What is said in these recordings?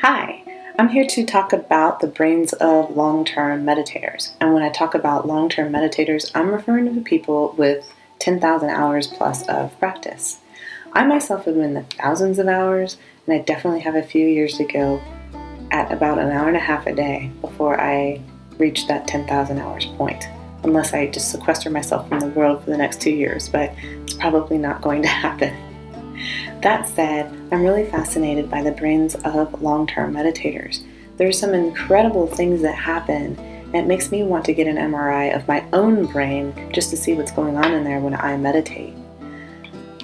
Hi, I'm here to talk about the brains of long-term meditators. And when I talk about long-term meditators, I'm referring to people with 10,000 hours plus of practice. I myself am in the thousands of hours, and I definitely have a few years to go at about an hour and a half a day before I reach that 10,000 hours point. Unless I just sequester myself from the world for the next 2 years, but it's probably not going to happen. That said, I'm really fascinated by the brains of long-term meditators. There's some incredible things that happen, and it makes me want to get an MRI of my own brain just to see what's going on in there when I meditate.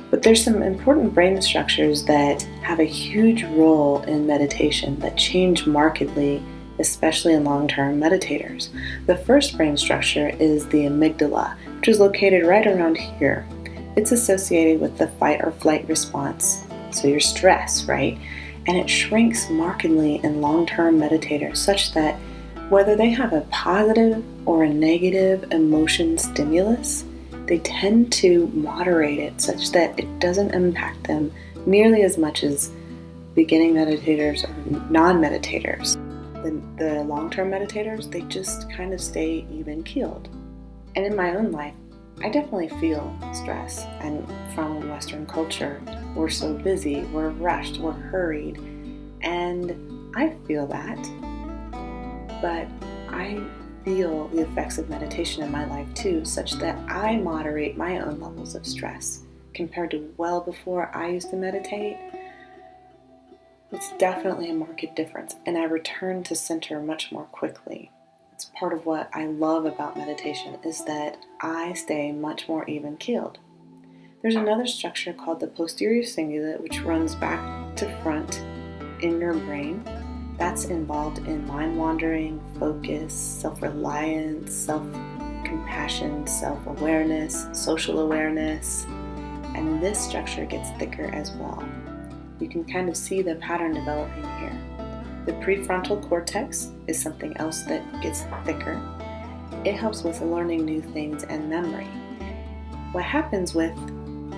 But there's some important brain structures that have a huge role in meditation that change markedly, especially in long-term meditators. The first brain structure is the amygdala, which is located right around here. It's associated with the fight or flight response, so your stress, right? And it shrinks markedly in long-term meditators such that whether they have a positive or a negative emotion stimulus, they tend to moderate it such that it doesn't impact them nearly as much as beginning meditators or non-meditators. The long-term meditators, they just kind of stay even-keeled. And in my own life, I definitely feel stress, and from Western culture, we're so busy, we're rushed, we're hurried, and I feel that, but I feel the effects of meditation in my life too, such that I moderate my own levels of stress. Compared to well before I used to meditate, it's definitely a marked difference, and I return to center much more quickly. It's part of what I love about meditation is that I stay much more even-keeled. There's another structure called the posterior cingulate, which runs back to front in your brain. That's involved in mind wandering, focus, self-reliance, self-compassion, self-awareness, social awareness, and this structure gets thicker as well. You can kind of see the pattern developing here. The prefrontal cortex is something else that gets thicker. It helps with learning new things and memory. What happens with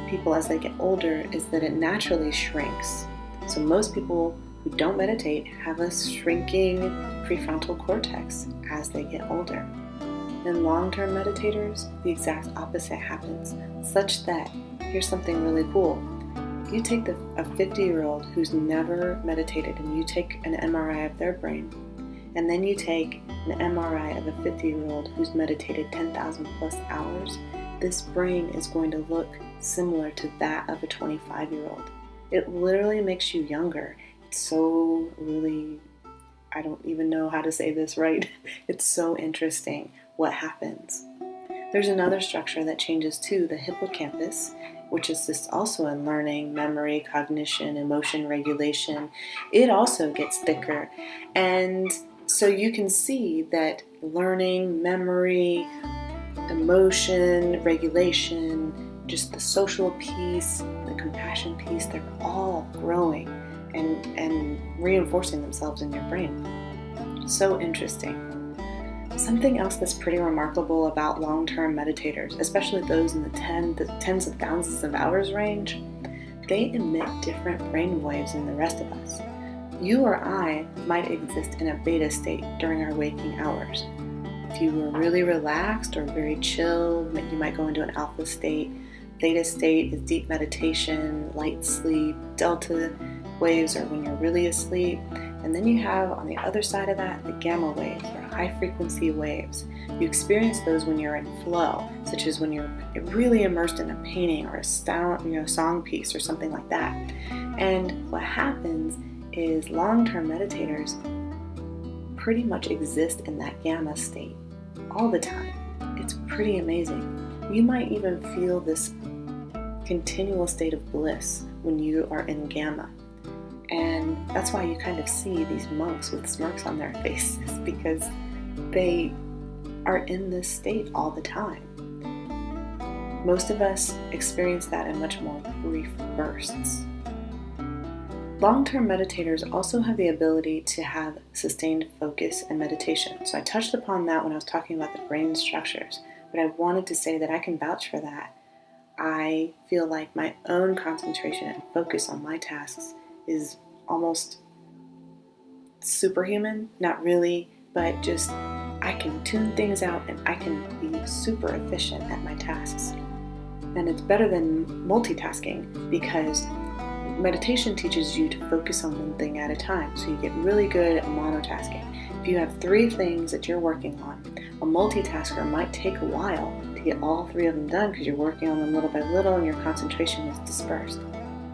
people as they get older is that it naturally shrinks. So most people who don't meditate have a shrinking prefrontal cortex as they get older. In long-term meditators, the exact opposite happens, such that, here's something really cool. If you take a 50-year-old who's never meditated and you take an MRI of their brain, and then you take an MRI of a 50-year-old who's meditated 10,000 plus hours, this brain is going to look similar to that of a 25-year-old. It literally makes you younger. It's so really, I don't even know how to say this right. It's so interesting what happens. There's another structure that changes too, the hippocampus, which assists also in learning, memory, cognition, emotion regulation. It also gets thicker. And so you can see that learning, memory, emotion, regulation, just the social piece, the compassion piece, they're all growing and reinforcing themselves in your brain. So interesting. Something else that's pretty remarkable about long-term meditators, especially those in the tens of thousands of hours range, they emit different brain waves than the rest of us. You or I might exist in a beta state during our waking hours. If you were really relaxed or very chill, you might go into an alpha state. Theta state is deep meditation, light sleep. Delta waves are when you're really asleep. And then you have, on the other side of that, the gamma waves, or high-frequency waves. You experience those when you're in flow, such as when you're really immersed in a painting or a song piece or something like that. And what happens is long-term meditators pretty much exist in that gamma state all the time. It's pretty amazing. You might even feel this continual state of bliss when you are in gamma. And that's why you kind of see these monks with smirks on their faces, because they are in this state all the time. Most of us experience that in much more brief bursts. Long-term meditators also have the ability to have sustained focus and meditation. So I touched upon that when I was talking about the brain structures, but I wanted to say that I can vouch for that. I feel like my own concentration and focus on my tasks is almost superhuman, not really, but just I can tune things out and I can be super efficient at my tasks. And it's better than multitasking because meditation teaches you to focus on one thing at a time. So you get really good at monotasking. If you have 3 things that you're working on, a multitasker might take a while to get all 3 of them done because you're working on them little by little and your concentration is dispersed.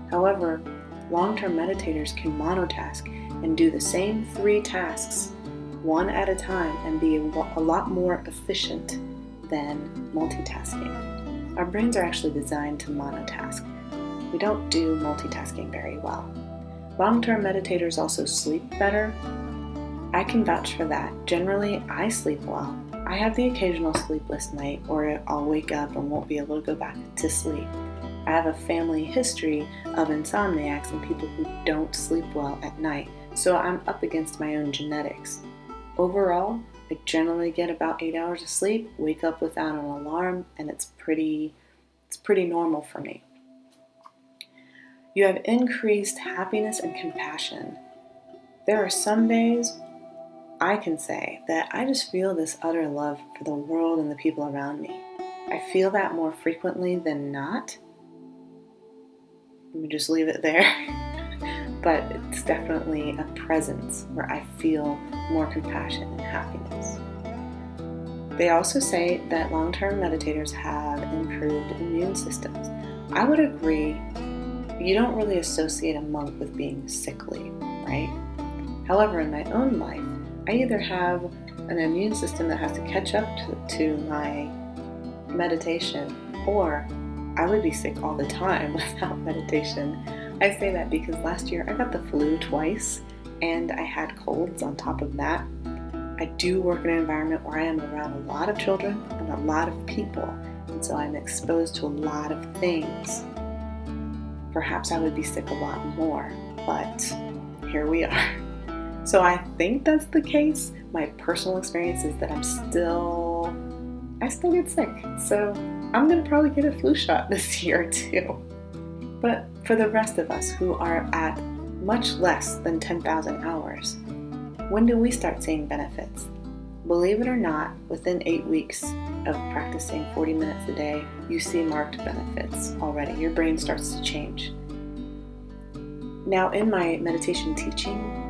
However, long-term meditators can monotask and do the same 3 tasks one at a time and be a lot more efficient than multitasking. Our brains are actually designed to monotask. We don't do multitasking very well. Long-term meditators also sleep better. I can vouch for that. Generally, I sleep well. I have the occasional sleepless night or I'll wake up and won't be able to go back to sleep. I have a family history of insomniacs and people who don't sleep well at night, so I'm up against my own genetics. Overall, I generally get about 8 hours of sleep, wake up without an alarm, and it's pretty normal for me. You have increased happiness and compassion. There are some days I can say that I just feel this utter love for the world and the people around me. I feel that more frequently than not. Let me just leave it there. But it's definitely a presence where I feel more compassion and happiness. They also say that long-term meditators have improved immune systems. I would agree. You don't really associate a monk with being sickly, right? However, in my own life, I either have an immune system that has to catch up to my meditation, or I would be sick all the time without meditation. I say that because last year I got the flu twice and I had colds on top of that. I do work in an environment where I am around a lot of children and a lot of people, and so I'm exposed to a lot of things. Perhaps I would be sick a lot more, but here we are. So I think that's the case. My personal experience is that I still get sick. So I'm going to probably get a flu shot this year too. But for the rest of us who are at much less than 10,000 hours, when do we start seeing benefits? Believe it or not, within 8 weeks of practicing 40 minutes a day, you see marked benefits already. Your brain starts to change. Now, in my meditation teaching,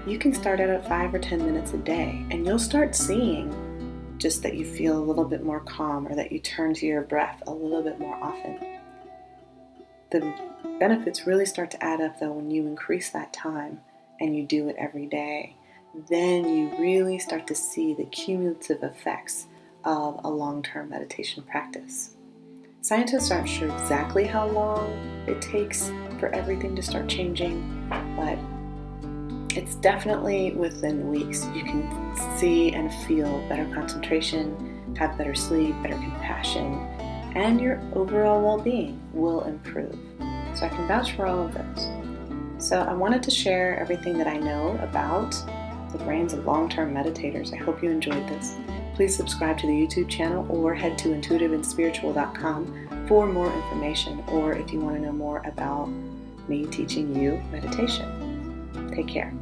you can start out at 5 or 10 minutes a day, and you'll start seeing just that you feel a little bit more calm or that you turn to your breath a little bit more often. The benefits really start to add up, though, when you increase that time and you do it every day. Then you really start to see the cumulative effects of a long-term meditation practice. Scientists aren't sure exactly how long it takes for everything to start changing, but it's definitely within weeks. You can see and feel better concentration, have better sleep, better compassion, and your overall well-being will improve. So I can vouch for all of those. So I wanted to share everything that I know about the brains of long-term meditators. I hope you enjoyed this. Please subscribe to the YouTube channel or head to intuitiveandspiritual.com for more information, or if you want to know more about me teaching you meditation. Take care.